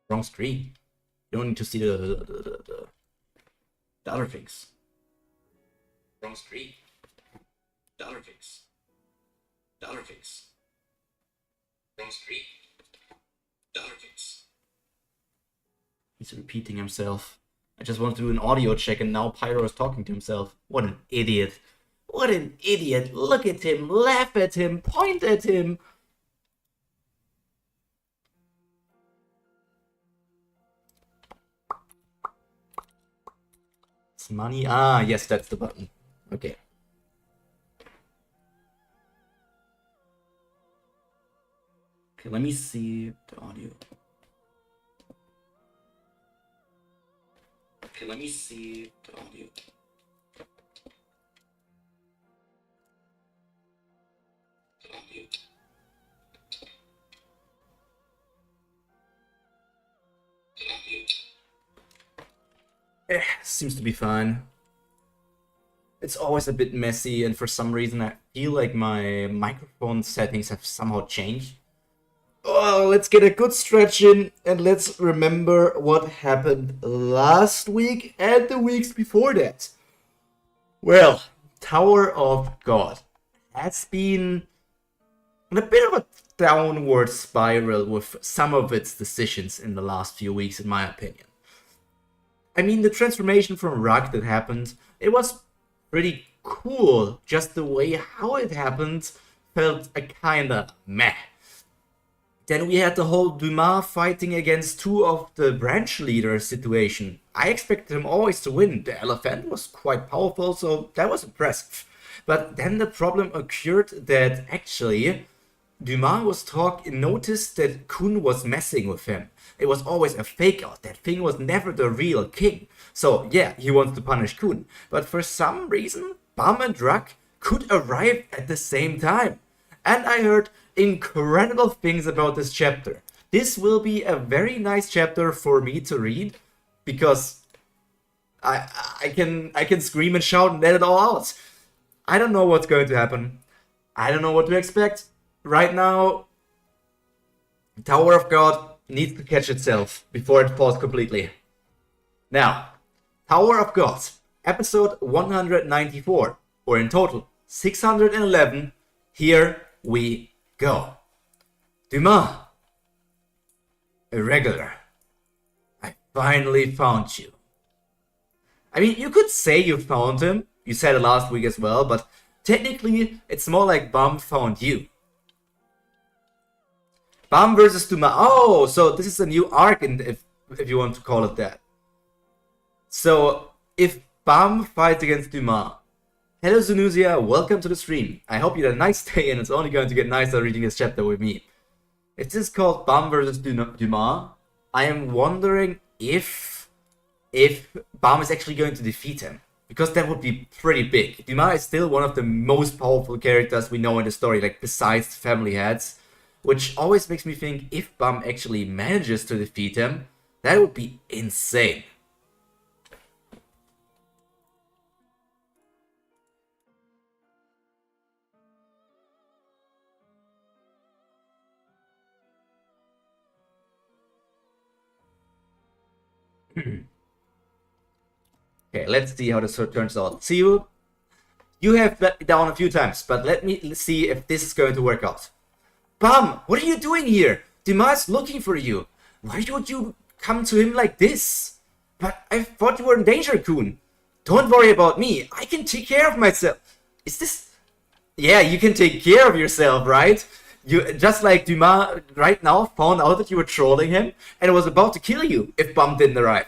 Wrong screen. You don't need to see the other things. Wrong screen. The other things. The other things. Wrong screen. The other things. He's repeating himself. I just want to do an audio check and now Pyro is talking to himself. What an idiot. What an idiot. Look at him, laugh at him, point at him. It's money. Ah, yes, that's the button. Okay. Okay, let me see the audio. Okay, let me see the audio. Seems to be fine. It's always a bit messy, and for some reason I feel like my microphone settings have somehow changed. Oh, let's get a good stretch in, and let's remember what happened last week and the weeks before that. Well, Tower of God has been on a bit of a downward spiral with some of its decisions in the last few weeks, in my opinion. I mean, the transformation from Rock that happened, it was pretty cool. Just the way how it happened felt a kinda meh. Then we had the whole Dumas fighting against two of the branch leaders situation. I expected him always to win. The elephant was quite powerful, so that was impressive. But then the problem occurred that actually Dumas noticed that Kun was messing with him. It was always a fake out. That thing was never the real king. So yeah, he wants to punish Kun. But for some reason, Bam and Drak could arrive at the same time. And I heard incredible things about this chapter. This will be a very nice chapter for me to read because I can scream and shout and let it all out. I don't know what's going to happen. I don't know what to expect. Right now, Tower of God needs to catch itself before it falls completely. Now, Tower of God, episode 194, or in total 611. Here we go. Dumas, irregular. I finally found you. I mean, you could say you found him. You said it last week as well, but technically, it's more like Bam found you. Bam versus Dumas. Oh, so this is a new arc, if you want to call it that. So, if Bam fights against Dumas. Hello Zunuzia, welcome to the stream. I hope you had a nice day and it's only going to get nicer reading this chapter with me. If this is called Bam versus Dumas, I am wondering if Bam is actually going to defeat him. Because that would be pretty big. Dumas is still one of the most powerful characters we know in the story, like besides the family heads. Which always makes me think if Bam actually manages to defeat him, that would be insane. Okay, let's see how this turns out. See you. You have let me down a few times, but let me see if this is going to work out. Bam, what are you doing here? Dumas is looking for you. Why would you come to him like this? But I thought you were in danger, Kun. Don't worry about me. I can take care of myself. Is this... Yeah, you can take care of yourself, right? You just like Dumas right now found out that you were trolling him and was about to kill you if Bam didn't arrive.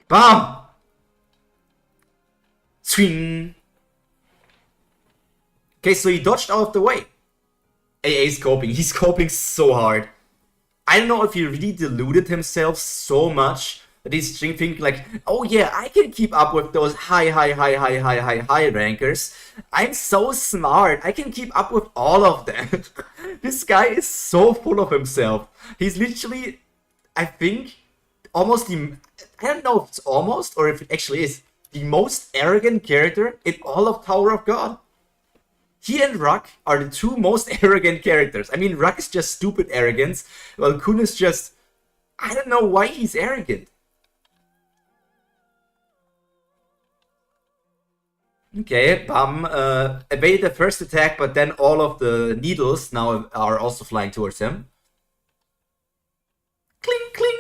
Bam! Swing! Okay, so he dodged out of the way. AA's coping. He's coping so hard. I don't know if he really deluded himself so much that he's thinking like, oh yeah, I can keep up with those high rankers. I'm so smart. I can keep up with all of them. This guy is so full of himself. He's literally, I think, almost the... I don't know if it's almost or if it actually is the most arrogant character in all of Tower of God. He and Ruck are the two most arrogant characters. I mean, Ruck is just stupid arrogance, while Kun is just... I don't know why he's arrogant. Okay, Bam evaded the first attack, but then all of the needles now are also flying towards him. Cling, cling.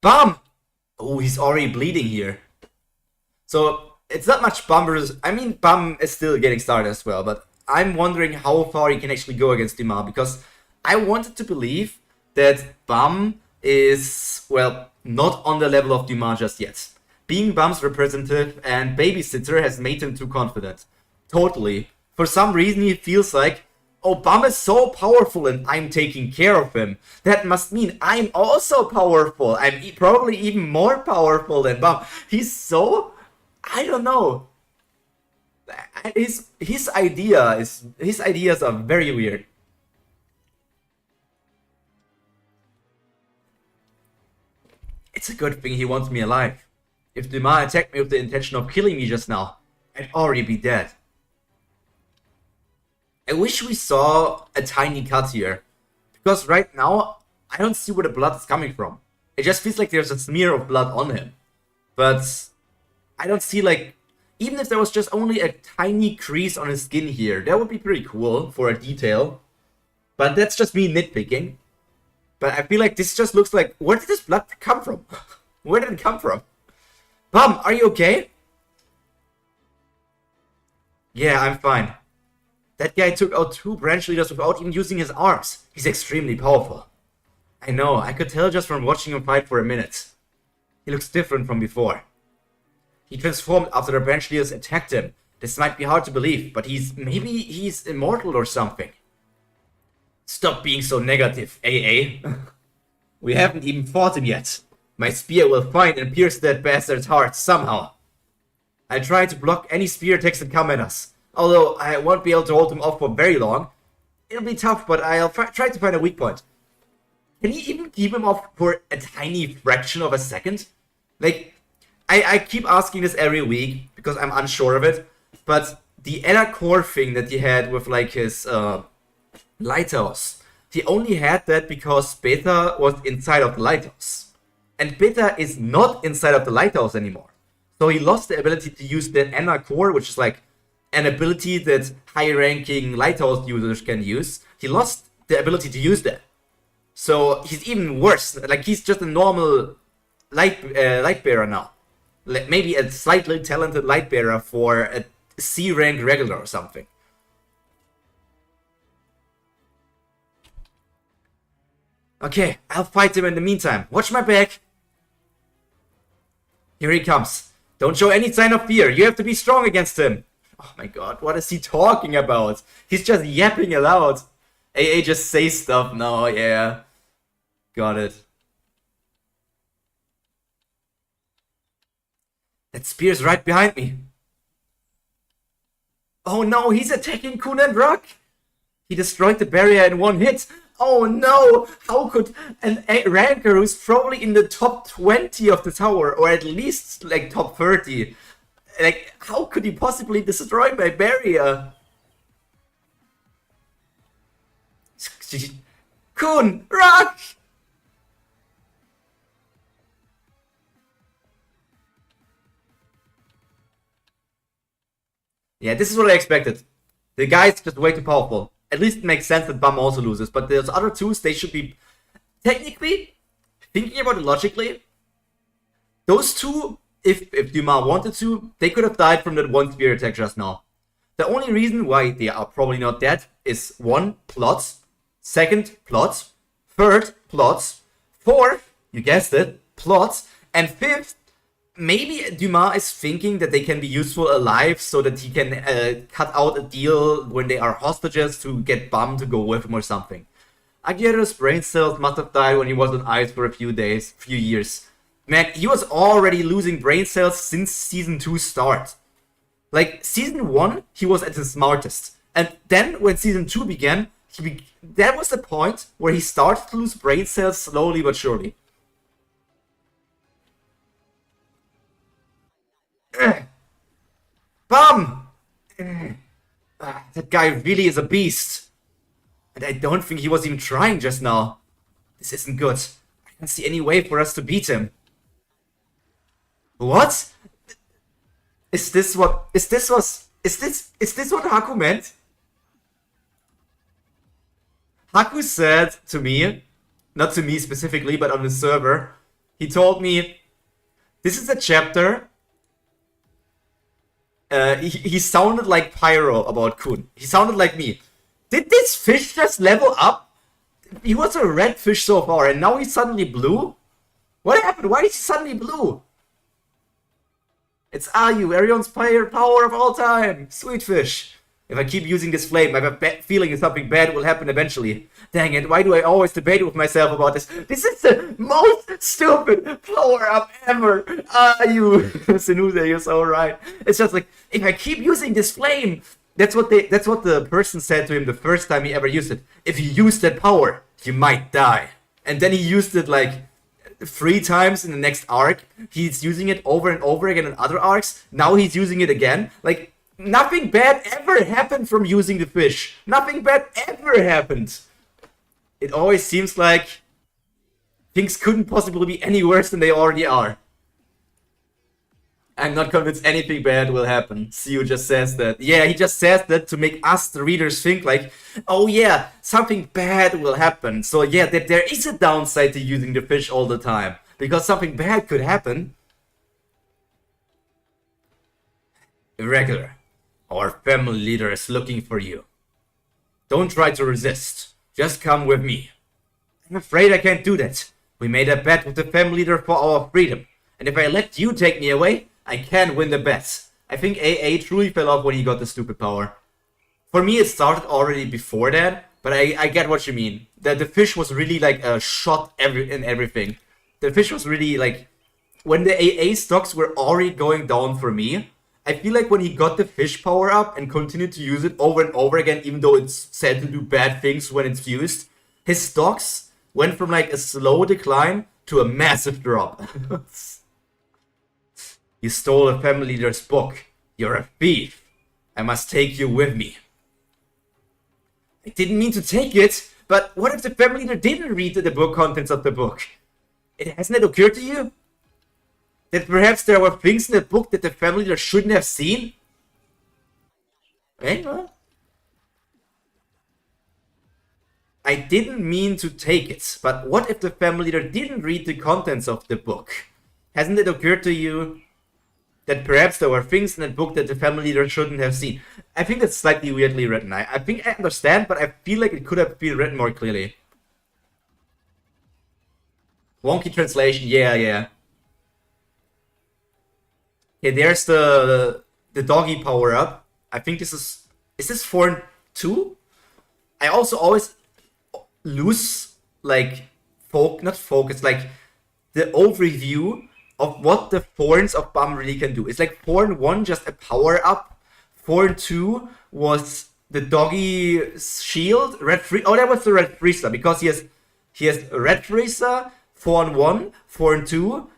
Bam! Oh, he's already bleeding here. So, it's not much Bam versus... I mean, Bam is still getting started as well, but I'm wondering how far he can actually go against Dumas, because I wanted to believe that Bam is, well, not on the level of Dumas just yet. Being Bam's representative and babysitter has made him too confident. Totally. For some reason he feels like, oh, Bam is so powerful and I'm taking care of him. That must mean I'm also powerful. I'm probably even more powerful than Bam. He's so... I don't know. His ideas are very weird. It's a good thing he wants me alive. If Dumas attacked me with the intention of killing me just now, I'd already be dead. I wish we saw a tiny cut here, because right now, I don't see where the blood is coming from. It just feels like there's a smear of blood on him. But I don't see, like, even if there was just only a tiny crease on his skin here, that would be pretty cool for a detail. But that's just me nitpicking. But I feel like this just looks like, where did this blood come from? Where did it come from? Bam, are you okay? Yeah, I'm fine. That guy took out 2 branch leaders without even using his arms. He's extremely powerful. I know, I could tell just from watching him fight for a minute. He looks different from before. He transformed after the branch leaders attacked him. This might be hard to believe, but maybe he's immortal or something. Stop being so negative, AA. We haven't even fought him yet. My spear will find and pierce that bastard's heart somehow. I'll try to block any spear attacks that come at us. Although I won't be able to hold him off for very long. It'll be tough, but I'll try to find a weak point. Can he even keep him off for a tiny fraction of a second? Like, I keep asking this every week because I'm unsure of it. But the inner core thing that he had with like his lighthouse, he only had that because Beta was inside of the lighthouse. And Beta is not inside of the lighthouse anymore. So he lost the ability to use that inner core, which is like an ability that high-ranking lighthouse users can use. He lost the ability to use that. So he's even worse. Like, he's just a normal light bearer now. Maybe a slightly talented light bearer for a C-rank regular or something. Okay, I'll fight him in the meantime. Watch my back. Here he comes. Don't show any sign of fear. You have to be strong against him. Oh my god, what is he talking about? He's just yapping aloud. AA just says stuff now, yeah. Got it. That spear's right behind me. Oh no, he's attacking Kun and Rock. He destroyed the barrier in one hit. Oh no! How could a ranker who's probably in the top 20 of the tower, or at least like top 30, like, how could he possibly destroy my barrier? Kun! Rock! Yeah, this is what I expected. The guy's just way too powerful. At least it makes sense that Bum also loses, but those other two, they should be... Technically, thinking about it logically, those two, if Dumas wanted to, they could have died from that one spear attack just now. The only reason why they are probably not dead is 1, plots, 2nd, plots, 3rd, plots, 4th, you guessed it, plots, and 5th, maybe Dumas is thinking that they can be useful alive so that he can cut out a deal when they are hostages to get Bum to go with him or something. Aguirre's brain cells must have died when he was on ice for a few years. Man, he was already losing brain cells since Season 2 start. Like, Season 1, he was at his smartest. And then, when Season 2 began, that was the point where he started to lose brain cells slowly but surely. Bum! That guy really is a beast. And I don't think he was even trying just now. This isn't good. I don't see any way for us to beat him. What? Is this what Haku meant? Haku said to me, not to me specifically, but on the server, he told me, this is a chapter. He sounded like Pyro about Kun. He sounded like me. Did this fish just level up? He was a red fish so far, and now he's suddenly blue? What happened? Why is he suddenly blue? It's Ayu, Arion's power of all time. Sweet fish. If I keep using this flame, I have a bad feeling that something bad will happen eventually. Dang it, why do I always debate with myself about this? This is the most stupid power-up ever! Ayu! Senuse, you're so right. It's just like, if I keep using this flame, that's what the person said to him the first time he ever used it. If you use that power, you might die. And then he used it like 3 times in the next arc. He's using it over and over again in other arcs. Now he's using it again. Like, nothing bad ever happened from using the fish. Nothing bad ever happened. It always seems like things couldn't possibly be any worse than they already are. I'm not convinced anything bad will happen. Siu just says that. Yeah, he just says that to make us, the readers, think like, oh yeah, something bad will happen. So yeah, that there is a downside to using the fish all the time. Because something bad could happen. Irregular. Our family leader is looking for you. Don't try to resist. Just come with me. I'm afraid I can't do that. We made a bet with the family leader for our freedom. And if I let you take me away, I can't win the bet. I think AA truly fell off when he got the stupid power. For me, it started already before that, but I get what you mean. That the fish was really like a shot in everything. The fish was really like, when the AA stocks were already going down for me, I feel like when he got the fish power up and continued to use it over and over again, even though it's said to do bad things when it's used, his stocks went from like a slow decline to a massive drop. You stole a family leader's book. You're a thief. I must take you with me. I didn't mean to take it, but what if the family leader didn't read the book contents of the book? Hasn't it occurred to you? That perhaps there were things in the book that the family leader shouldn't have seen? Eh? I didn't mean to take it, but what if the family leader didn't read the contents of the book? Hasn't it occurred to you that perhaps there were things in the book that the family leader shouldn't have seen? I think that's slightly weirdly written. I think I understand, but I feel like it could have been written more clearly. Wonky translation, yeah. Okay, there's the doggy power up. I think this is this 4 and 2? I also always lose like not focus, like the overview of what the thorns of Bum really can do. It's like 4 and 1 just a power up. 4 and 2 was the doggy shield. Red free. Oh, that was the red Frieza because he has red Frieza. 4 and 1, 4 and 2.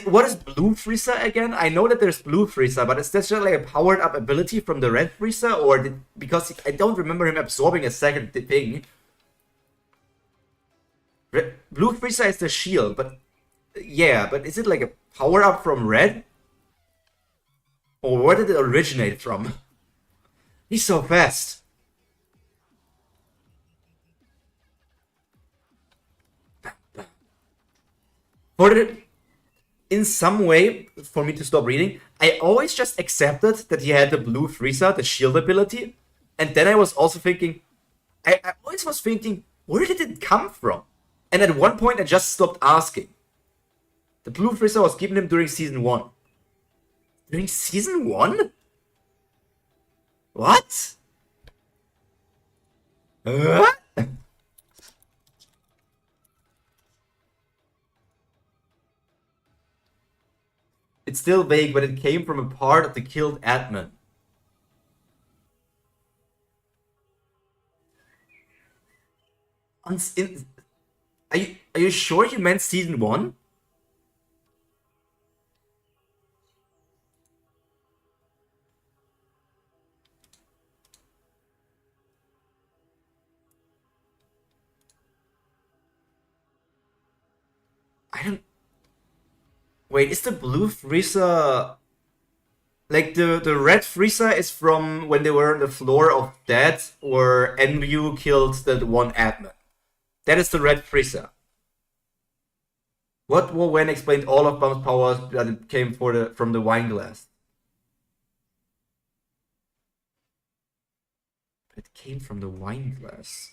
What is blue Frieza again? I know that there's blue Frieza, but is that just like a powered up ability from the red Frieza, or because I don't remember him absorbing a second thing. Blue Frieza is the shield, but yeah, but is it like a power up from red? Or where did it originate from? He's so fast. In some way, for me to stop reading, I always just accepted that he had the blue Frieza, the shield ability, and then I was also thinking, I always was thinking, where did it come from? And at one point I just stopped asking. The blue Frieza was given him during season 1. During season 1? What? What? It's still vague, but it came from a part of the killed admin. Are you sure you meant season 1? I don't... Wait, is the blue Frieza... Like, the red Frieza is from when they were on the floor of death, where Enryu killed the one admin. That is the red Frieza. What Wo Wen explained all of Bum's powers that it came from the wine glass. It came from the wine glass.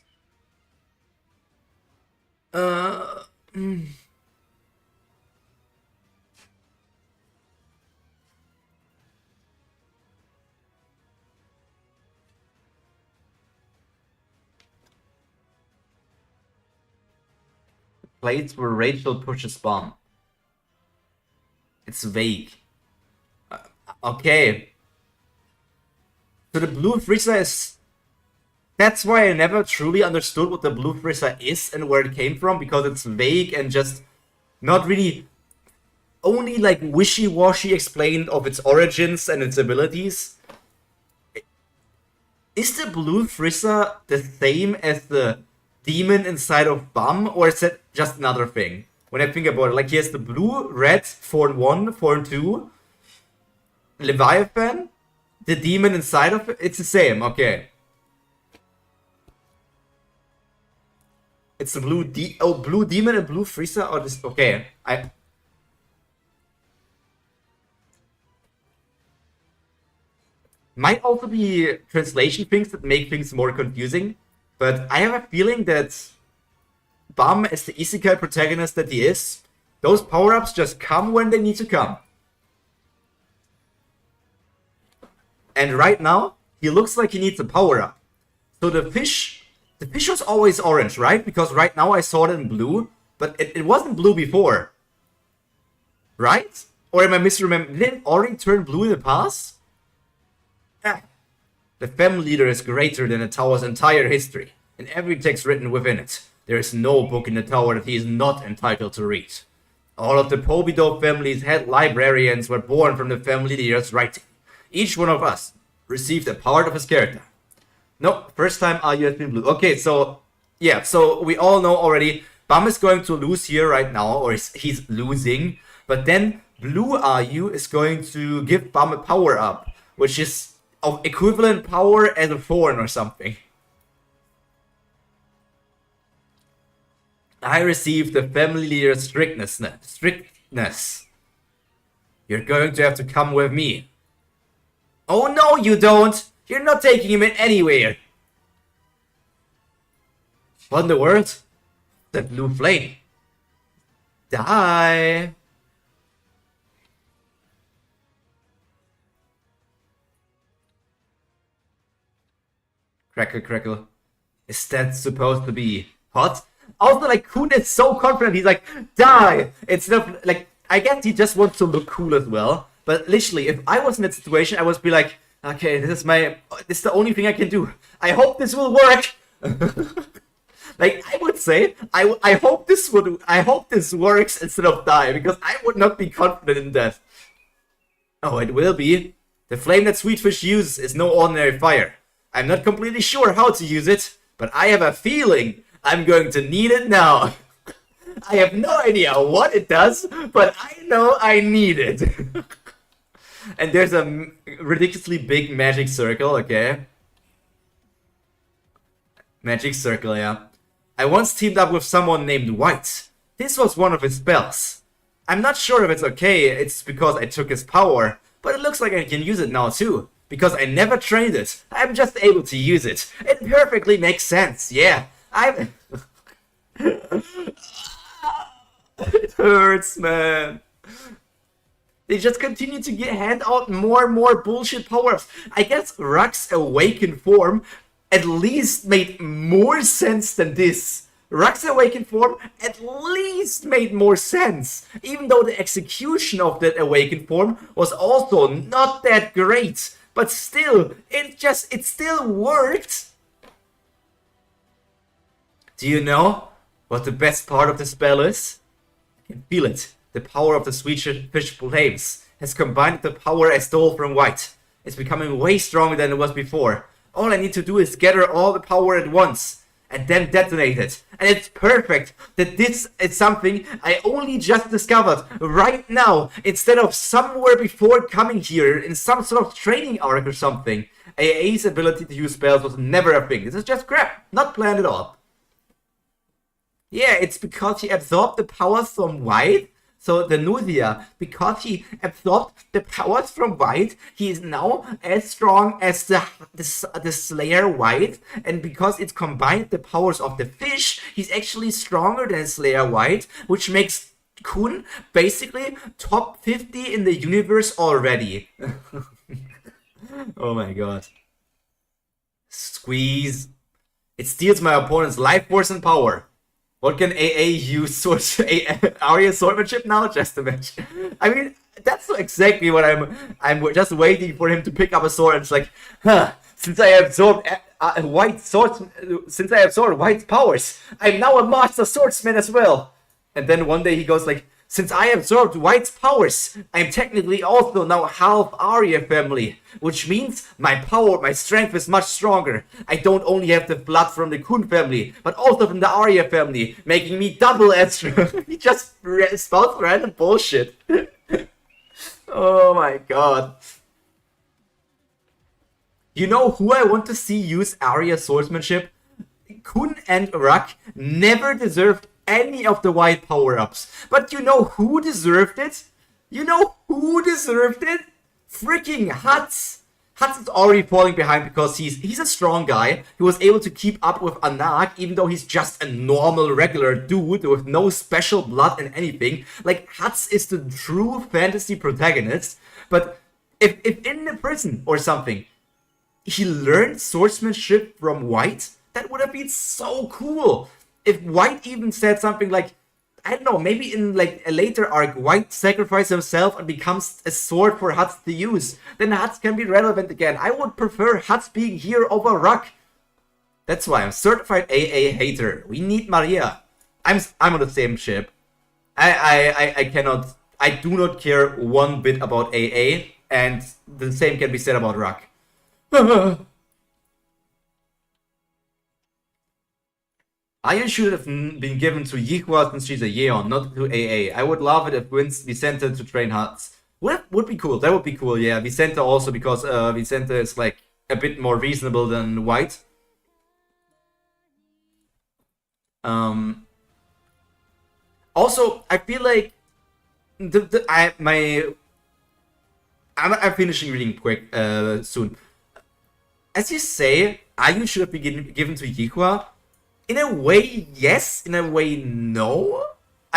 Plates where Rachel pushes bomb. It's vague. Okay. So the blue Frieza is... That's why I never truly understood what the blue Frieza is and where it came from, because it's vague and just not really... Only like wishy-washy explained of its origins and its abilities. Is the blue Frieza the same as the demon inside of Bum, or is that just another thing? When I think about it, like he has the blue, red, form 1, form 2, Leviathan, the demon inside of it, it's the same, okay. It's the blue blue demon and blue Frieza are just, okay, Might also be translation things that make things more confusing. But I have a feeling that Bum, as the isekai protagonist that he is, those power-ups just come when they need to come. And right now, he looks like he needs a power-up. So the fish was always orange, right? Because right now I saw it in blue, but it wasn't blue before. Right? Or am I misremembering? Didn't orange turn blue in the past? Ah. The Fem Leader is greater than the tower's entire history, and every text written within it. There is no book in the tower that he is not entitled to read. All of the Pobido family's head librarians were born from the Fem Leader's writing. Each one of us received a part of his character. No, first time Ayu has been blue. Okay, so, yeah, so we all know already, Bum is going to lose here right now, or he's losing, but then blue Ayu is going to give Bum a power up, which is of equivalent power as a thorn or something. I received the family leader's strictness. You're going to have to come with me. Oh no, you don't! You're not taking him in anywhere! What in the world? The blue flame. Die! Crackle, crackle. Is that supposed to be hot? Also, like, Kun is so confident. He's like, die! It's not, like, I guess he just wants to look cool as well. But literally, if I was in that situation, I would be like, okay, this is the only thing I can do. I hope this will work! Like, I would say, I hope this works instead of die, because I would not be confident in that. Oh, it will be. The flame that Sweetfish uses is no ordinary fire. I'm not completely sure how to use it, but I have a feeling I'm going to need it now. I have no idea what it does, but I know I need it. And there's a ridiculously big magic circle, okay? Magic circle, yeah. I once teamed up with someone named White. This was one of his spells. I'm not sure if it's okay, it's because I took his power, but it looks like I can use it now too. Because I never trained it. I'm just able to use it. It perfectly makes sense, yeah. It hurts, man. They just continue to hand out more and more bullshit powers. I guess Ruck's awakened form at least made more sense than this. Ruck's awakened form at least made more sense. Even though the execution of that awakened form was also not that great. But still, it still worked. Do you know what the best part of the spell is? I can feel it. The power of the Sweetfish flames has combined with the power I stole from White. It's becoming way stronger than it was before. All I need to do is gather all the power at once. and then detonated. And it's perfect that this is something I only just discovered right now, instead of somewhere before coming here in some sort of training arc or something. AA's ability to use spells was never a thing. This is just crap. Not planned at all. Yeah, it's because he absorbed the powers from White. So the Nuthia, because he absorbed the powers from White, he is now as strong as the Slayer White, and because it's combined the powers of the fish, he's actually stronger than Slayer White, which makes Kun basically top 50 in the universe already. Oh my god. Squeeze. It steals my opponent's life force and power. What can AA use Arya swordsmanship now? Just a match. I mean, that's exactly what I'm just waiting for him to pick up a sword and it's like, since I absorbed White's powers, I'm now a master swordsman as well. And then one day he goes like, since I absorbed White's powers, I'm technically also now half Arya family, which means my strength is much stronger. I don't only have the blood from the Kun family, but also from the Arya family, making me double as strong. He just spouts random bullshit. Oh my god. You know who I want to see use Arya swordsmanship? Kun and Rak never deserved any of the White power-ups. But you know who deserved it? You know who deserved it? Freaking Hutz. Hutz is already falling behind because he's a strong guy. He was able to keep up with Anak, even though he's just a normal, regular dude with no special blood and anything. Like, Hutz is the true fantasy protagonist. But if in the prison or something, he learned swordsmanship from White, that would have been so cool. If White even said something like, I don't know, maybe in like a later arc, White sacrifices himself and becomes a sword for Hutz to use, then Hutz can be relevant again. I would prefer Hutz being here over Ruck. That's why I'm certified AA hater. We need Maria. I'm on the same ship. I do not care one bit about AA, and the same can be said about Ruck. Iron should have been given to Yihua since she's a Yeon, not to AA. I would love it if we sent her to train Hutz. Would be cool. That would be cool, yeah. Vicenta also, because Vicenta is like a bit more reasonable than White. Also, I feel like I'm finishing reading quick soon. As you say, Ayun should have been given to Yihua. In a way, yes. In a way, no.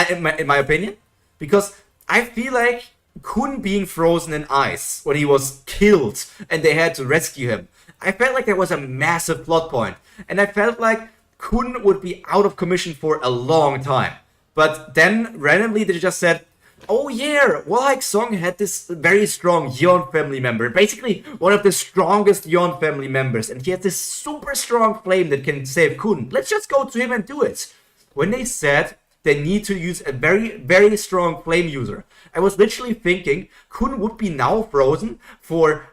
In my opinion. Because I feel like Kun being frozen in ice when he was killed and they had to rescue him, I felt like that was a massive plot point. And I felt like Kun would be out of commission for a long time. But then, randomly, they just said, oh yeah, Wallhike Song had this very strong Yeon family member. Basically, one of the strongest Yeon family members. And he had this super strong flame that can save Kun. Let's just go to him and do it. When they said they need to use a very, very strong flame user, I was literally thinking Kun would be now frozen for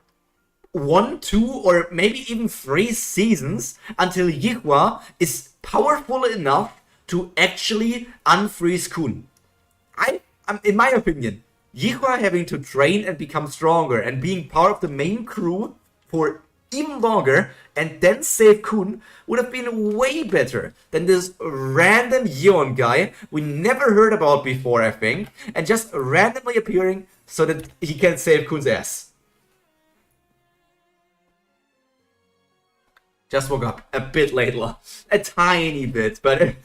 1, 2, or maybe even 3 seasons until Yihua is powerful enough to actually unfreeze Kun. In my opinion, Yihua having to train and become stronger and being part of the main crew for even longer and then save Kun would have been way better than this random Yeon guy we never heard about before, I think, and just randomly appearing so that he can save Kun's ass. Just woke up a bit later. A tiny bit, but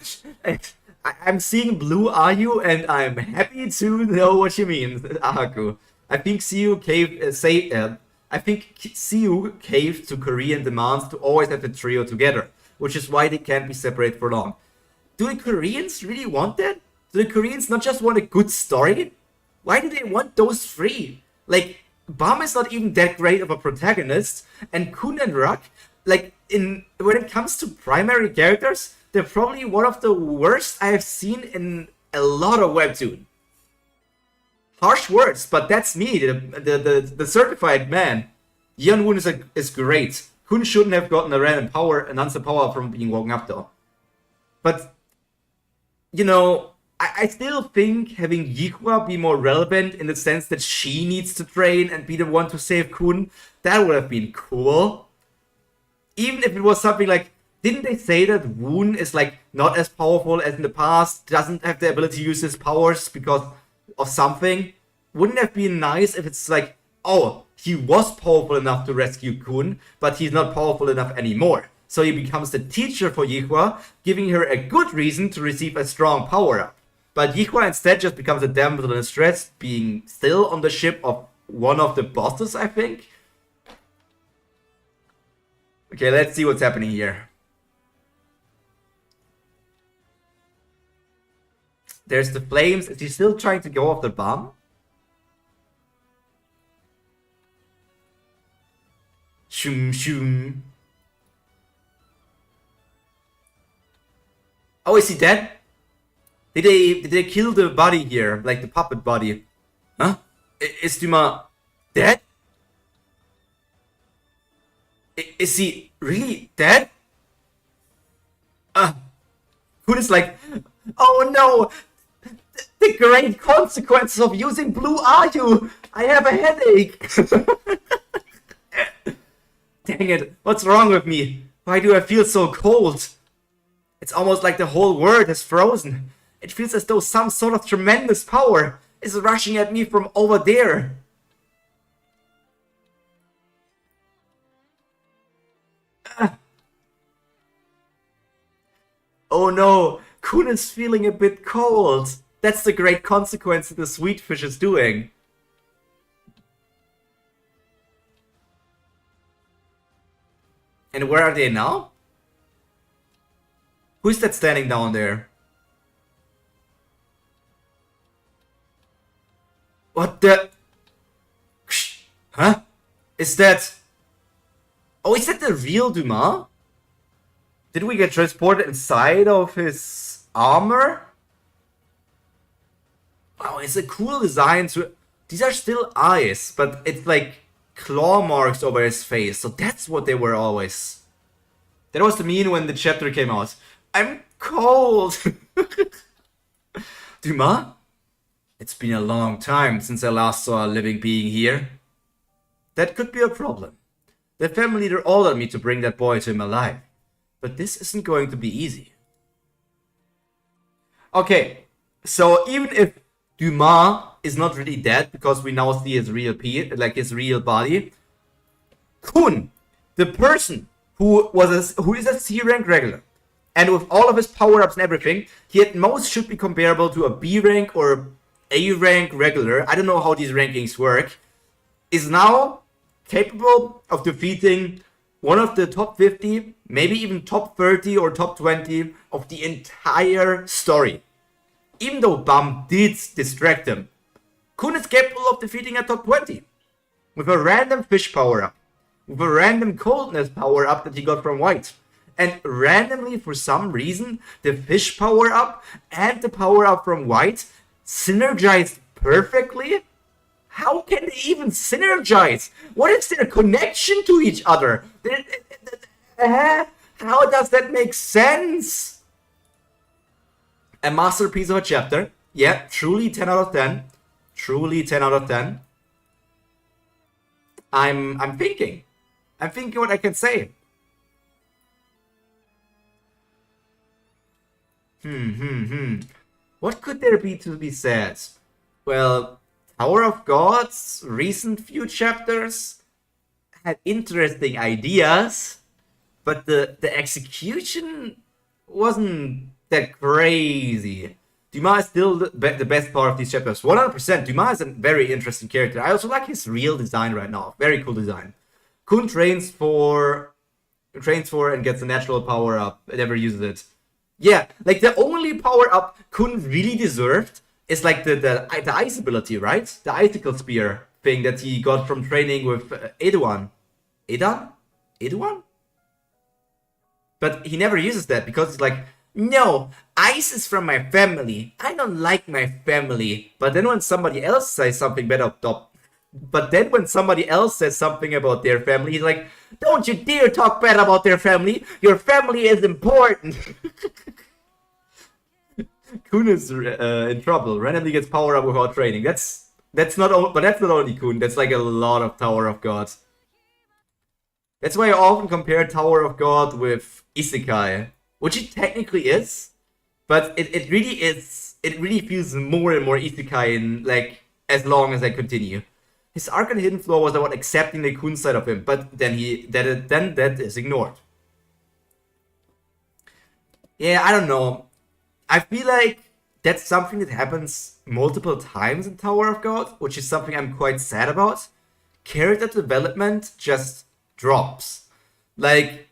I'm seeing blue Ayu and I'm happy to know what you mean, Ahaku. I think Siu caved to Korean demands to always have the trio together, which is why they can't be separated for long. Do the Koreans really want that? Do the Koreans not just want a good story? Why do they want those 3? Like, Bam is not even that great of a protagonist, and Kun and Rak, like, when it comes to primary characters, they're probably one of the worst I have seen in a lot of Webtoon. Harsh words, but that's me, the certified man. Yeon-woon is great. Kun shouldn't have gotten a random power, an answer power from being woken up though. But, you know, I still think having Yihua be more relevant in the sense that she needs to train and be the one to save Kun, that would have been cool. Even if it was something like, didn't they say that Woon is like not as powerful as in the past, doesn't have the ability to use his powers because of something? Wouldn't it have been nice if it's like, oh, he was powerful enough to rescue Kun, but he's not powerful enough anymore. So he becomes the teacher for Yihua, giving her a good reason to receive a strong power-up. But Yihua instead just becomes a damsel in distress, being still on the ship of one of the bosses, I think. Okay, let's see what's happening here. There's the flames. Is he still trying to go off the bomb? Shoom shoom. Oh, is he dead? Did they kill the body here, like the puppet body? Huh? Is Dumas dead? Is he really dead? Kun is like, oh no! The great consequences of using blue Ayu! I have a headache! Dang it, what's wrong with me? Why do I feel so cold? It's almost like the whole world has frozen. It feels as though some sort of tremendous power is rushing at me from over there. Oh no, Kun is feeling a bit cold. That's the great consequence that the sweet fish is doing. And where are they now? Who's that standing down there? What the? Huh? Is that... Oh, is that the real Dumas? Did we get transported inside of his armor? Wow, it's a cool design. These are still eyes, but it's like claw marks over his face. So that's what they were always. That was the mean when the chapter came out. I'm cold. Dumas? It's been a long time since I last saw a living being here. That could be a problem. The family leader ordered me to bring that boy to him alive. But this isn't going to be easy. Okay, so even if Dumas is not really dead because we now see his real his real body, Kun, the person who is a C rank regular, and with all of his power-ups and everything, he at most should be comparable to a B rank or A rank regular, I don't know how these rankings work, is now capable of defeating one of the top 50, maybe even top 30 or top 20 of the entire story. Even though Bam did distract him, Kun is capable of defeating a top 20 with a random fish power-up, with a random coldness power-up that he got from White. And randomly, for some reason, the fish power-up and the power-up from White synergized perfectly? How can they even synergize? What is their connection to each other? How does that make sense? A masterpiece of a chapter. Yeah, truly 10 out of 10. Truly 10 out of 10. I'm thinking. I'm thinking what I can say. What could there be to be said? Well, Tower of Gods, recent few chapters had interesting ideas, but the execution wasn't that crazy. Dumas is still the best part of these chapters. 100%, Dumas is a very interesting character. I also like his real design right now. Very cool design. Kun trains for and gets a natural power up. Never uses it. Yeah, like the only power up Kun really deserved is like the ice ability, right? The icicle spear thing that he got from training with Eduan. Eduan? But he never uses that because it's like, no, ice is from my family. I don't like my family. But then when somebody else says something bad about their family, he's like, don't you dare talk bad about their family. Your family is important. Kun is in trouble. Randomly gets power up without training. That's not but that's not only Kun. That's like a lot of Tower of God. That's why I often compare Tower of God with Isekai, which it technically is, but it really is. It really feels more and more Isekai in like as long as I continue. His arc on Hidden Floor was about accepting the Kun side of him, but then that is ignored. Yeah, I don't know. I feel like that's something that happens multiple times in Tower of God, which is something I'm quite sad about. Character development just drops. Like,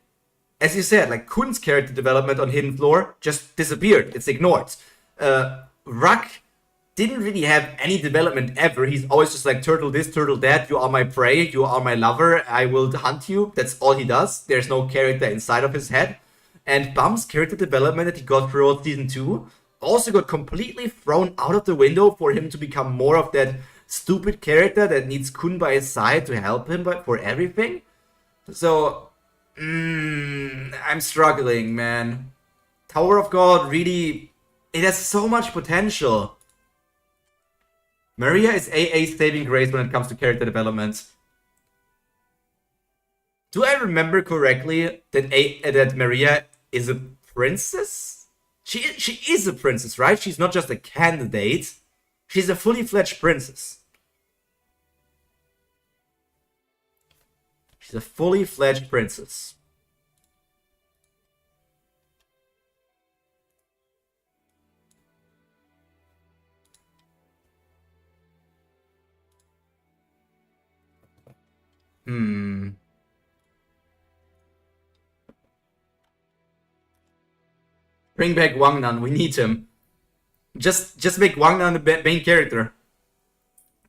as you said, like Kun's character development on Hidden Floor just disappeared. It's ignored. Ruck didn't really have any development ever. He's always just like, turtle this, turtle that, you are my prey, you are my lover, I will hunt you. That's all he does. There's no character inside of his head. And Bum's character development that he got throughout Season 2 also got completely thrown out of the window for him to become more of that stupid character that needs Kun by his side to help him for everything. So, I'm struggling, man. Tower of God really, it has so much potential. Maria is AA's saving grace when it comes to character development. Do I remember correctly that Maria is a princess? She is a princess, right? She's not just a candidate. She's a fully fledged princess. She's a fully fledged princess. Bring back Wangnan, we need him. Just make Wangnan the main character.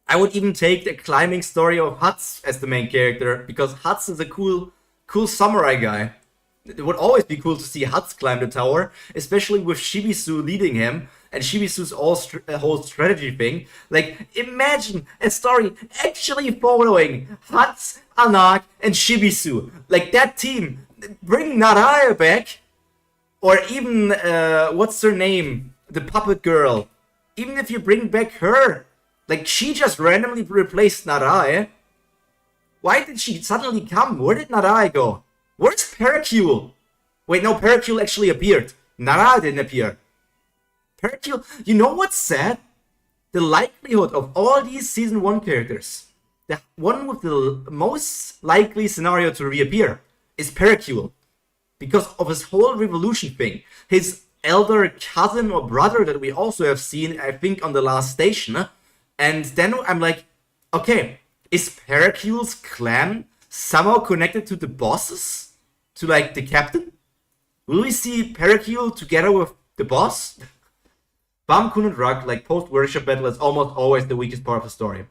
I would even take the climbing story of Hats as the main character, because Hats is a cool samurai guy. It would always be cool to see Hats climb the tower, especially with Shibisu leading him, and Shibisu's whole strategy thing. Like, imagine a story actually following Hats, Anak, and Shibisu. Like, that team. Bring Naraya back, or even, what's her name? The puppet girl. Even if you bring back her, like, she just randomly replaced Narai. Why did she suddenly come? Where did Narai go? Where's Pericule? Wait, no, Pericule actually appeared. Narai didn't appear. Pericule, you know what's sad? The likelihood of all these Season 1 characters, the one with the most likely scenario to reappear is Pericule. Because of his whole revolution thing. His elder cousin or brother that we also have seen, I think, on the last station. And then I'm like, okay, is Pericule's clan somehow connected to the bosses? To, like, the captain? Will we see Pericule together with the boss? Bum, Kun, and Ruck, like, post-worship battle is almost always the weakest part of the story.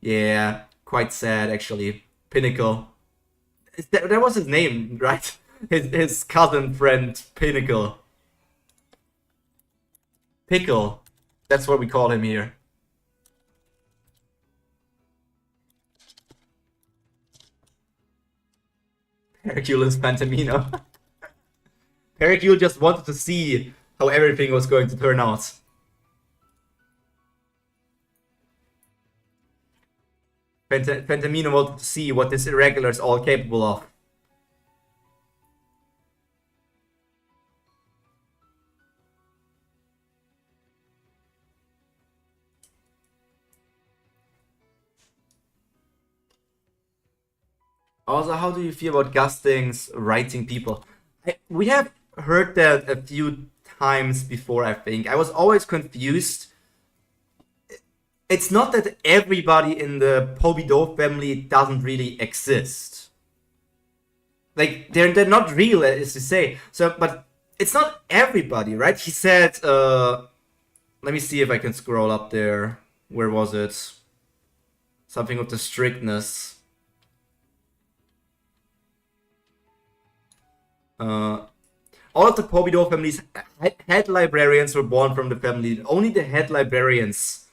Yeah, quite sad, actually. Pinnacle. That was his name, right? His cousin friend, Pinnacle. Pickle. That's what we call him here. Pericule is Pantomino. Pericule just wanted to see how everything was going to turn out. Pantomino wanted to see what this irregular is all capable of. Also, how do you feel about Gustings writing people? We have heard that a few times before, I think. I was always confused. It's not that everybody in the Pobido family doesn't really exist. Like, they're not real, as you say. So, but it's not everybody, right? He said, let me see if I can scroll up there. Where was it? Something with the strictness. All of the Pobido family's head librarians were born from the family. Only the head librarians.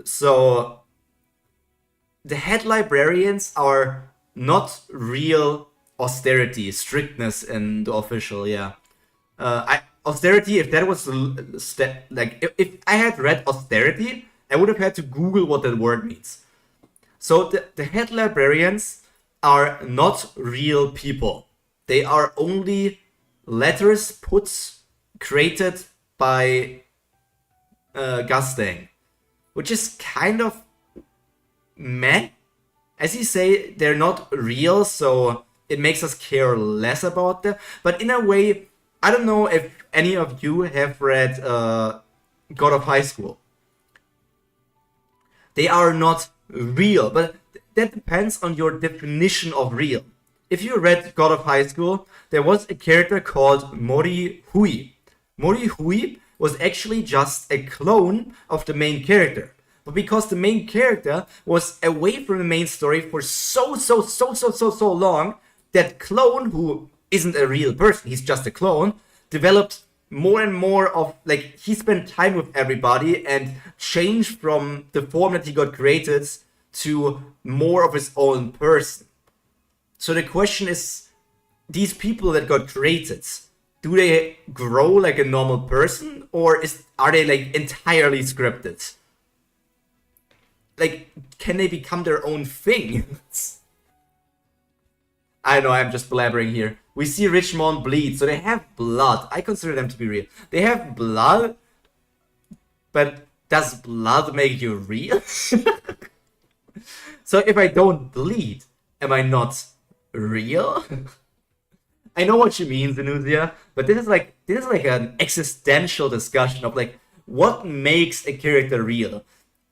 So, the head librarians are not real austerity, strictness in the official, yeah. austerity, if that was like if I had read austerity, I would have had to Google what that word means. So the head librarians are not real people. They are only letters created by Gustang, which is kind of meh. As you say, they're not real, so it makes us care less about them. But in a way, I don't know if any of you have read God of High School. They are not real, but that depends on your definition of real. If you read God of High School, there was a character called Mori Hui. Mori Hui was actually just a clone of the main character. But because the main character was away from the main story for so long, that clone, who isn't a real person, he's just a clone, developed more and more of, like, he spent time with everybody and changed from the form that he got created to more of his own person. So the question is, these people that got created, do they grow like a normal person, or are they like entirely scripted? Like, can they become their own thing? I know, I'm just blabbering here. We see Richmond bleed, so they have blood. I consider them to be real. They have blood, but does blood make you real? So if I don't bleed, am I not real? I know what you mean, Zenuzia, but this is like an existential discussion of like what makes a character real.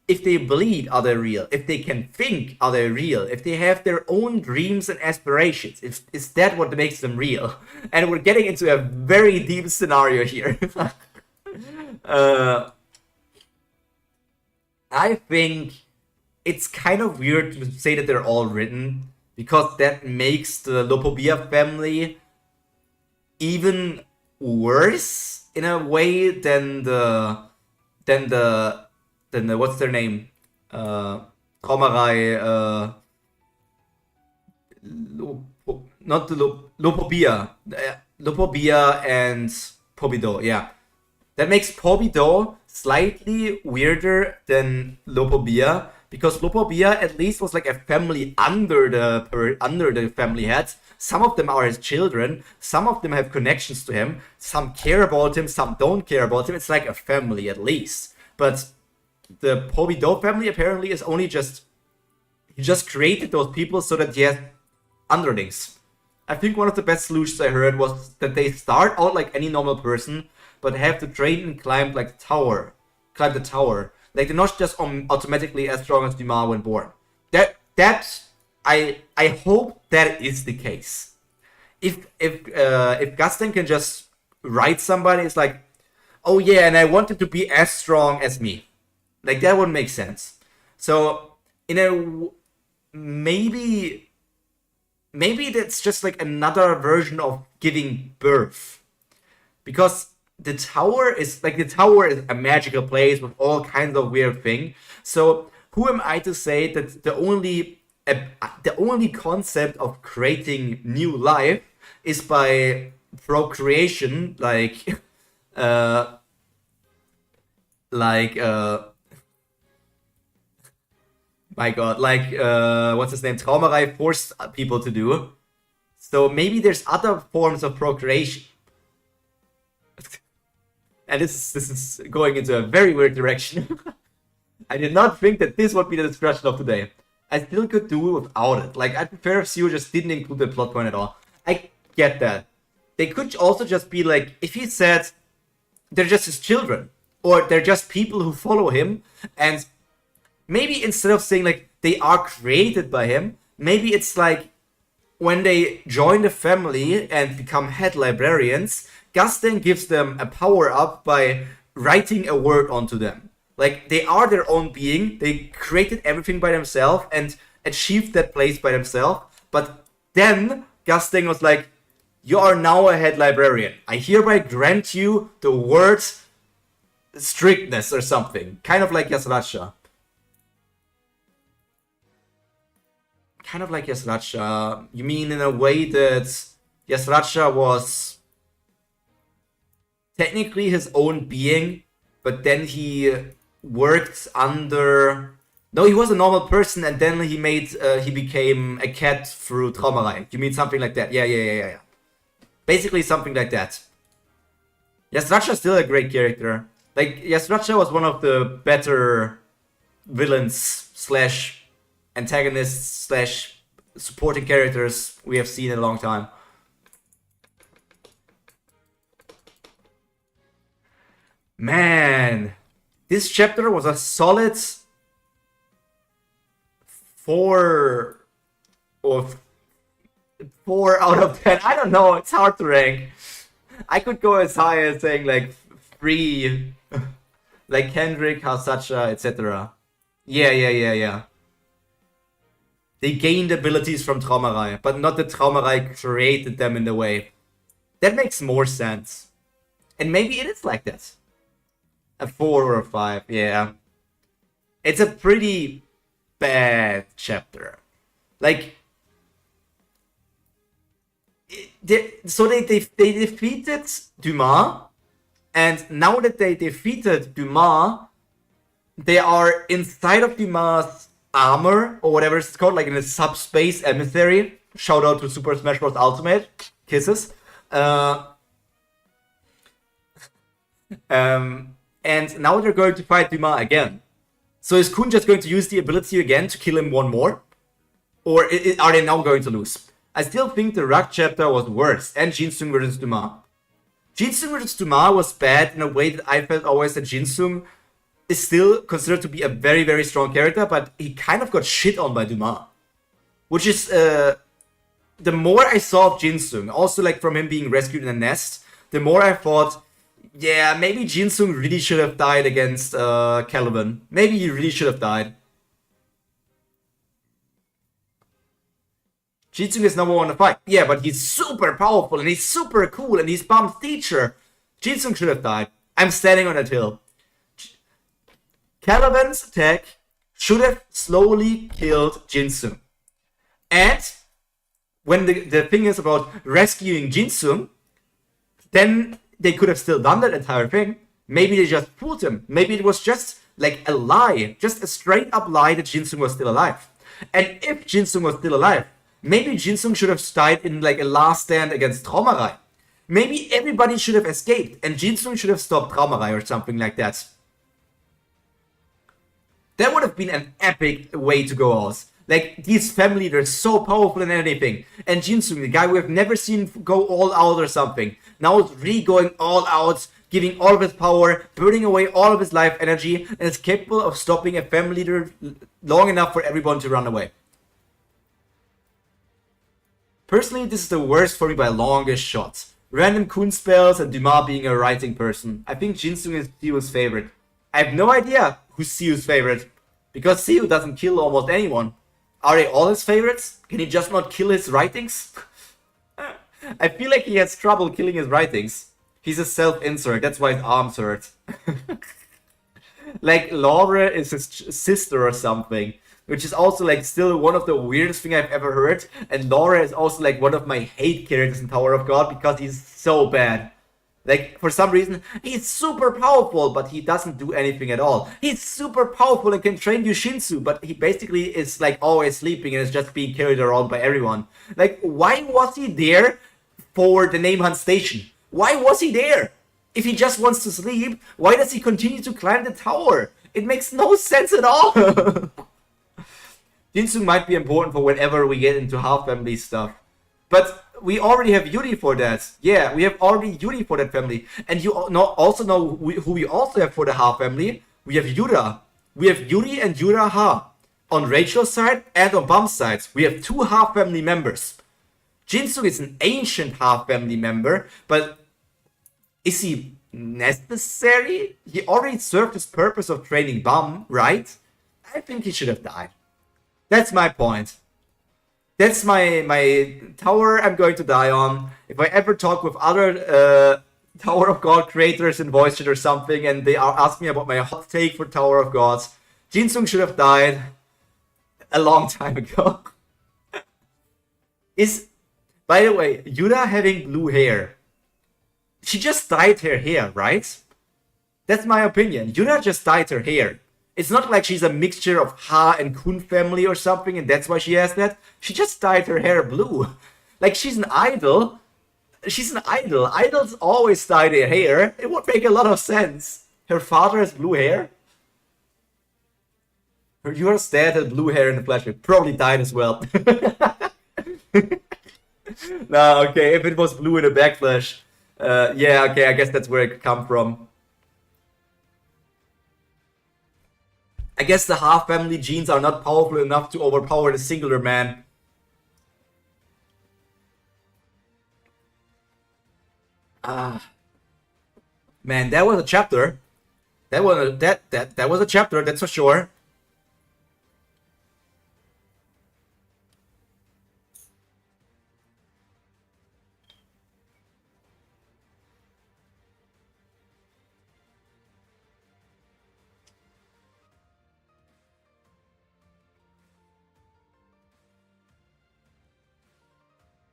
If they bleed, are they real? If they can think, are they real? If they have their own dreams and aspirations, is that what makes them real? And we're getting into a very deep scenario here. I think it's kind of weird to say that they're all written, because that makes the Lopobia family even worse in a way than the what's their name? Komarai, not the Lopobia. Lopobia and Pobido, yeah. That makes Pobido slightly weirder than Lopobia, because Lopobia at least was like a family under the family head. Some of them are his children, some of them have connections to him, some care about him, some don't care about him. It's like a family at least. But the Pobido family apparently is only he just created those people so that he has underlings. I think one of the best solutions I heard was that they start out like any normal person, but have to train and climb like the tower. Like they're not just automatically as strong as Dumas when born. I hope that is the case. If Gaston can just write somebody, it's like, oh yeah, and I want him to be as strong as me. Like that would make sense. So maybe that's just like another version of giving birth, because the tower is a magical place with all kinds of weird things. So who am I to say that the only concept of creating new life is by procreation, like my god, what's his name? Traumerei forced people to do. So maybe there's other forms of procreation. And this is going into a very weird direction. I did not think that this would be the discussion of today. I still could do it without it. Like, I'd prefer if Sio just didn't include the plot point at all. I get that. They could also just be like, if he said they're just his children, or they're just people who follow him, and maybe instead of saying like they are created by him, maybe it's like when they join the family and become head librarians, Gaston gives them a power up by writing a word onto them. Like, they are their own being, they created everything by themselves and achieved that place by themselves, but then Gaston was like, you are now a head librarian. I hereby grant you the word strictness or something. Kind of like Yasracha. You mean in a way that Yasracha was technically his own being, but then he worked under... No, he was a normal person, and then he became a cat through Traumerei. You mean something like that? Yeah. Basically something like that. Yasracha is still a great character. Like, Yasracha was one of the better villains slash antagonists slash supporting characters we have seen in a long time. Man, this chapter was a solid 4 out of 10. I don't know, it's hard to rank. I could go as high as saying like 3, like Kendrick, Hasacha, etc. Yeah. They gained abilities from Traumerei, but not that Traumerei created them in a way. That makes more sense. And maybe it is like that. A 4 or a 5, yeah. It's a pretty bad chapter. Like, they defeated Dumas, and now that they defeated Dumas, they are inside of Dumas' armor, or whatever it's called, like in a subspace emissary. Shout out to Super Smash Bros. Ultimate. Kisses. And now they're going to fight Dumas again. So is Kun just going to use the ability again to kill him one more? Or are they now going to lose? I still think the Rock chapter was worse, and Jinsung vs. Dumas. Jinsung vs. Dumas was bad in a way that I felt always that Jinsung is still considered to be a very, very strong character, but he kind of got shit on by Dumas. Which is, the more I saw of Jinsung, also like from him being rescued in a nest, the more I thought, yeah, maybe Jinsung really should have died against Caliban. Maybe he really should have died. Jinsung is number 1 to fight. Yeah, but he's super powerful and he's super cool and he's Bum's teacher. Jinsung should have died. I'm standing on that hill. Caliban's attack should have slowly killed Jinsung. And when the thing is about rescuing Jinsung, then they could have still done that entire thing. Maybe they just fooled him. Maybe it was just like a lie. Just a straight up lie that Jinsung was still alive. And if Jinsung was still alive, maybe Jinsung should have died in like a last stand against Traumerei. Maybe everybody should have escaped and Jinsung should have stopped Traumerei or something like that. That would have been an epic way to go out. Like, these family leaders so powerful and anything. And Jinsung, the guy we have never seen go all out or something, now is really going all out, giving all of his power, burning away all of his life energy, and is capable of stopping a family leader long enough for everyone to run away. Personally, this is the worst for me by longest shots. Random Kun spells and Dumas being a writing person. I think Jinsung is Siu's favorite. I have no idea who's Siu's favorite, because Siu doesn't kill almost anyone. Are they all his favorites? Can he just not kill his writings? I feel like he has trouble killing his writings. He's a self-insert, that's why his arms hurt. Like, Laura is his sister or something, which is also like still one of the weirdest thing I've ever heard. And Laura is also like one of my hate characters in Tower of God because he's so bad. Like, for some reason, he's super powerful, but he doesn't do anything at all. He's super powerful and can train Yushinsu, but he basically is, like, always sleeping and is just being carried around by everyone. Like, why was he there for the Name Hunt Station? Why was he there? If he just wants to sleep, why does he continue to climb the tower? It makes no sense at all. Jinsung might be important for whenever we get into half-family stuff. But we already have Yuri for that. Yeah, we have already Yuri for that family. And you also know who we also have for the half family. We have Yura. We have Yuri and Yura Ha. On Rachel's side and on Bum's side, we have 2 half family members. Jinsung is an ancient half family member, but is he necessary? He already served his purpose of training Bum, right? I think he should have died. That's my point. That's my tower I'm going to die on. If I ever talk with other Tower of God creators in voice chat or something, and they ask me about my hot take for Tower of Gods, Jinsung should have died a long time ago. By the way, Yura having blue hair, She just dyed her hair, right? That's my opinion. Yuna just dyed her hair. It's not like she's a mixture of Ha and Kun family or something, and that's why she has that. She just dyed her hair blue. Like, she's an idol. She's an idol. Idols always dye their hair. It would make a lot of sense. Her father has blue hair. Yuna's dad had blue hair in the flashback. Probably died as well. Nah, okay, if it was blue in the backflash. Yeah, okay, I guess that's where it could come from. I guess the half family genes are not powerful enough to overpower the singular man. Man, that was a chapter. That was a chapter, that's for sure.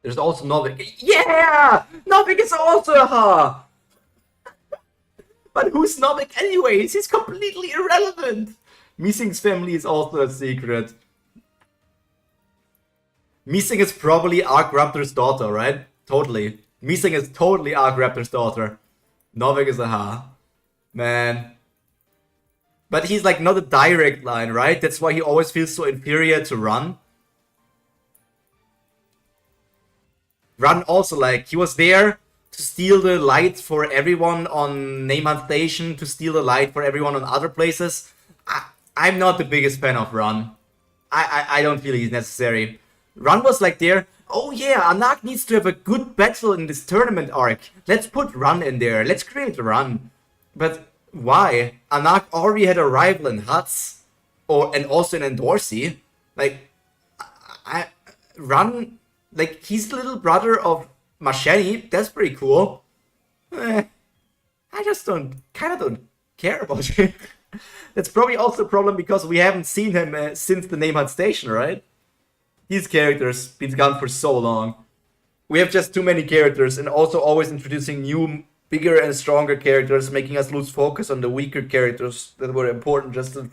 There's also Novik. Yeah! Novik is also a Ha! But who's Novik anyways? He's completely irrelevant! Missing's family is also a secret. Missing is probably Arc Raptor's daughter, right? Totally. Missing is totally Arc Raptor's daughter. Novik is a Ha. Man. But he's like not a direct line, right? That's why he always feels so inferior to Run. Run also, like, he was there to steal the light for everyone on Neyman Station, to steal the light for everyone on other places. I'm not the biggest fan of Run. I don't feel he's necessary. Run was like there, oh yeah, Anak needs to have a good battle in this tournament arc. Let's put Run in there. Let's create Run. But why? Anak already had a rival in Huts. And also in Endorsey. Like, Run... Like, he's the little brother of Masheni. That's pretty cool. I just kind of don't care about him. That's probably also a problem because we haven't seen him since the Neyman Station, right? These characters been gone for so long. We have just too many characters, and also always introducing new, bigger and stronger characters, making us lose focus on the weaker characters that were important just in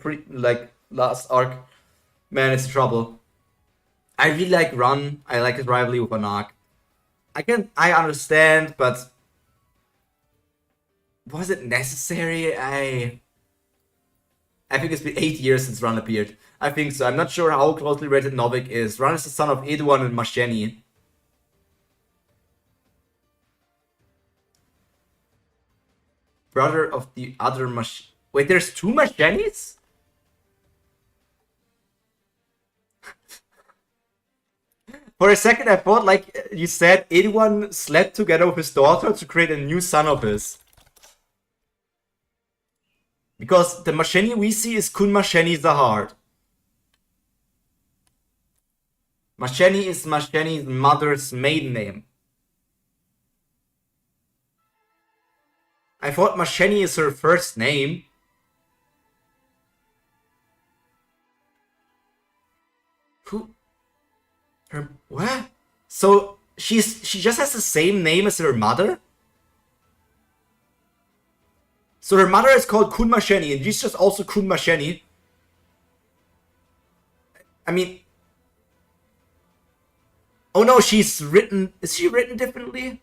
last arc. Man, it's trouble. I really like Run. I like his rivalry with Anak. I understand, but was it necessary? I think it's been 8 years since Run appeared. I think so. I'm not sure how closely related Novik is. Run is the son of Eduan and Masheni. Brother of the other Wait, there's two Mashenis? For a second, I thought, like you said, Eduan slept together with his daughter to create a new son of his. Because the Masheni we see is Kun Masheni Zahard. Masheni is Masheni's mother's maiden name. I thought Masheni is her first name. Who? Her what? So she just has the same name as her mother? So her mother is called Kun Masheni and she's just also Kun Masheni. I mean, oh no, she's written. Is she written differently?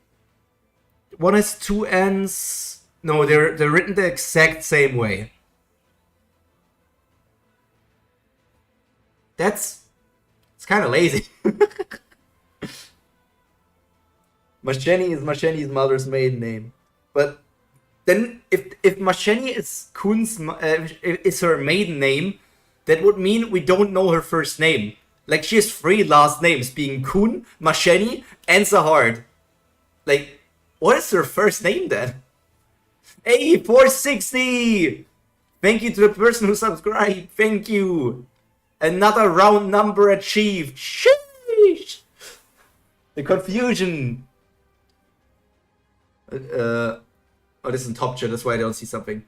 One has two N's. No, they're written the exact same way. It's kind of lazy. Masheni is Masheni's mother's maiden name, but then if Masheni is Kun's is her maiden name, that would mean we don't know her first name. Like she has three last names, being Kun, Masheni, and Zahard. Like, what is her first name then? Hey, 460! Thank you to the person who subscribed. Thank you. Another round number achieved. Sheesh! The confusion. Oh, this is in top chat, that's why I don't see something.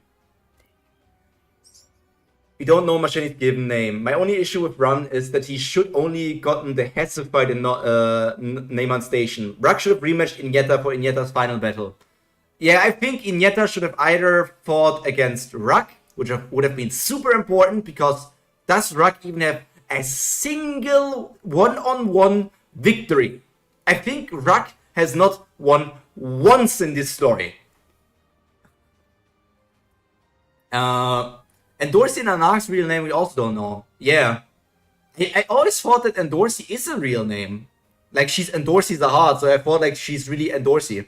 We don't know Masheni's given name. My only issue with Run is that he should only gotten the Hetze fight in Neyman Station. Rak should have rematched Inyeta for Inyeta's final battle. Yeah, I think Inyeta should have either fought against Ruck, which would have been super important, because does Ruck even have a single one-on-one victory? I think Ruck has not won once in this story. And Dorsey and Anak's real name we also don't know. Yeah. I always thought that Endorsey is a real name. Like, she's Endorsey the Heart, so I thought like she's really Endorsey.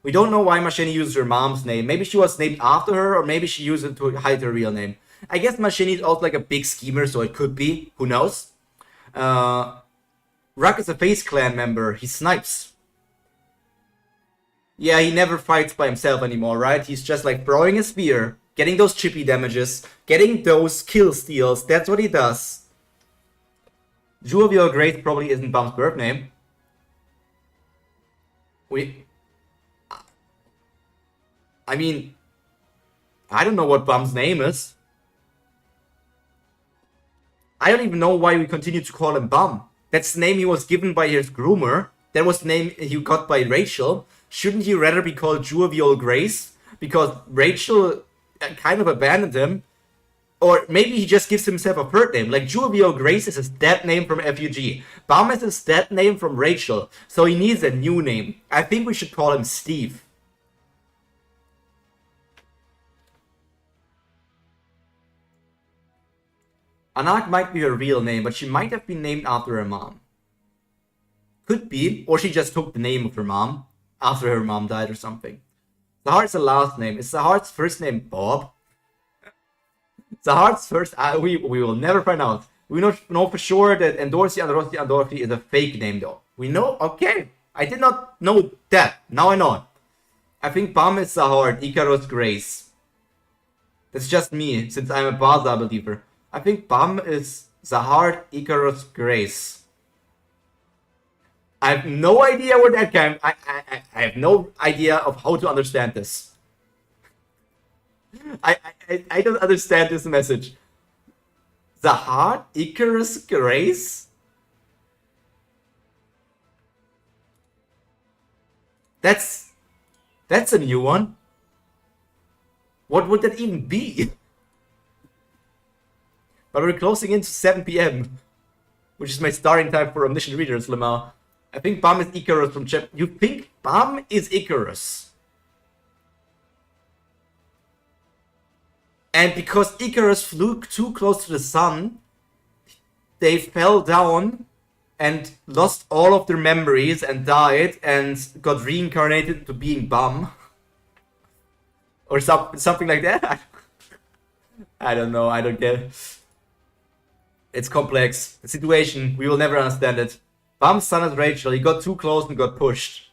We don't know why Machini used her mom's name. Maybe she was named after her, or maybe she used it to hide her real name. I guess Machini is also like a big schemer, so it could be. Who knows? Ruck is a Face Clan member. He snipes. Yeah, he never fights by himself anymore, right? He's just like throwing a spear, getting those chippy damages, getting those kill steals. That's what he does. Jovial Grace probably isn't Bum's birth name. I mean, I don't know what Bum's name is. I don't even know why we continue to call him Bum. That's the name he was given by his groomer. That was the name he got by Rachel. Shouldn't he rather be called Jovial Grace? Because Rachel kind of abandoned him. Or maybe he just gives himself a third name. Like, Jovial Grace is his dead name from FUG. Bum is his dead name from Rachel. So he needs a new name. I think we should call him Steve. Anak might be her real name, but she might have been named after her mom. Could be, or she just took the name of her mom after her mom died or something. Zahar's the last name. Is Zahar's first name Bob? Zahar's first... we will never find out. We know for sure that Endorsi is a fake name, though. We know? Okay. I did not know that. Now I know it. I think Bum is Zahar, Icarus Grace. That's just me, since I'm a Baza believer. I think Bum is Zahar, Icarus Grace. I have no idea where that came. I have no idea of how to understand this. I don't understand this message. Zahar, Icarus Grace? That's a new one. What would that even be? But we're closing into 7 PM, which is my starting time for Omniscient Readers, Lamar. I think Bum is Icarus from Chip. You think Bum is Icarus? And because Icarus flew too close to the sun, they fell down and lost all of their memories and died and got reincarnated into being Bum. Or something like that. I don't know, I don't get it. It's complex. The situation, we will never understand it. Bum's son is Rachel. He got too close and got pushed.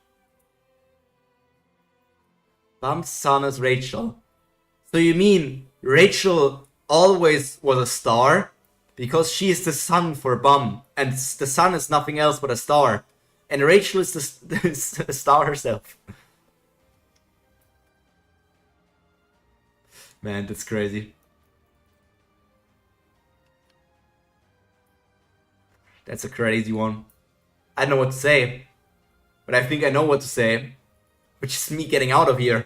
Bum's son is Rachel. So you mean Rachel always was a star? Because she is the sun for Bum. And the sun is nothing else but a star. And Rachel is the star herself. Man, that's crazy. That's a crazy one. I don't know what to say. But I think I know what to say. Which is me getting out of here.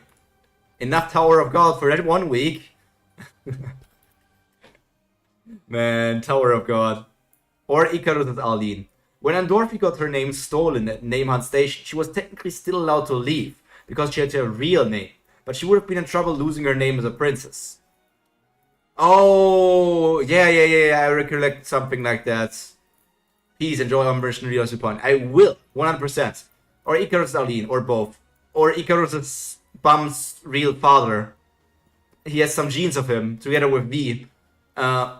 Enough Tower of God for that 1 week. Man, Tower of God. Or Icarus as Aline. When Andorfi got her name stolen at Name Hunt Station, she was technically still allowed to leave. Because she had her real name. But she would have been in trouble losing her name as a princess. Oh, yeah, I recollect something like that. Please enjoy Umbrician Real Supine. I will, 100%. Or Icarus Aline, or both. Or Icarus' Bum's real father. He has some genes of him, together with V. Yeah,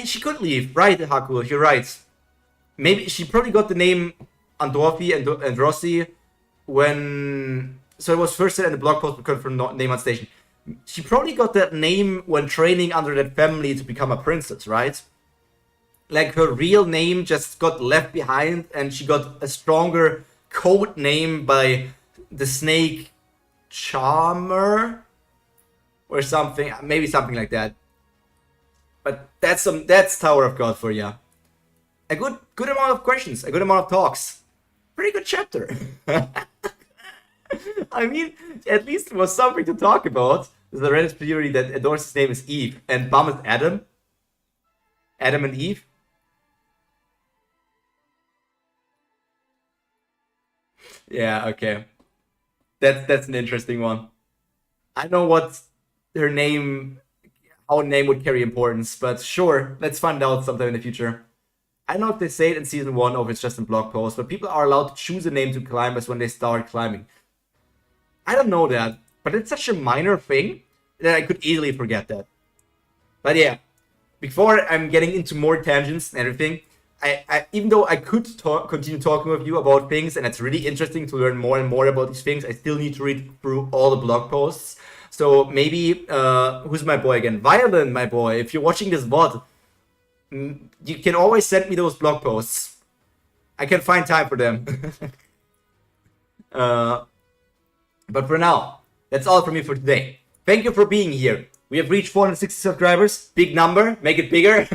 she could leave, right, Haku, you're right. Maybe, she probably got the name Andorfi and Rossi when... So it was first said in the blog post because from Name on Station. She probably got that name when training under that family to become a princess, right? Like, her real name just got left behind and she got a stronger code name by the snake Charmer or something, maybe something like that. But that's Tower of God for you. A good amount of questions, a good amount of talks. Pretty good chapter. I mean, at least it was something to talk about. There's a Reddit theory that Ador's name is Eve and Bum is Adam. Adam and Eve. Yeah, okay. That's an interesting one. I know what her name, how a name would carry importance, but sure, let's find out sometime in the future. I don't know if they say it in season 1 or if it's just in blog posts, but people are allowed to choose a name to climb as when they start climbing. I don't know that, but it's such a minor thing that I could easily forget that. But yeah, before I'm getting into more tangents and everything, even though I could continue talking with you about things, and it's really interesting to learn more and more about these things, I still need to read through all the blog posts. So maybe, who's my boy again? Violin, my boy. If you're watching this VOD, you can always send me those blog posts. I can find time for them. But for now, that's all from me for today. Thank you for being here. We have reached 460 subscribers. Big number. Make it bigger.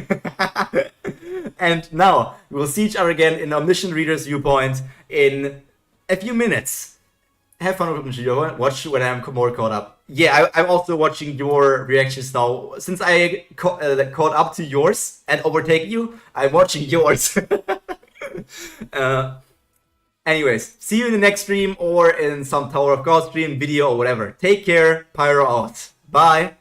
And now, we will see each other again in Omniscient Reader's Viewpoint in a few minutes. Have fun with the watch when I'm more caught up. Yeah, I'm also watching your reactions now. Since I caught up to yours and overtake you, I'm watching yours. Anyways, see you in the next stream or in some Tower of God stream, video, or whatever. Take care. Pyro out. Bye.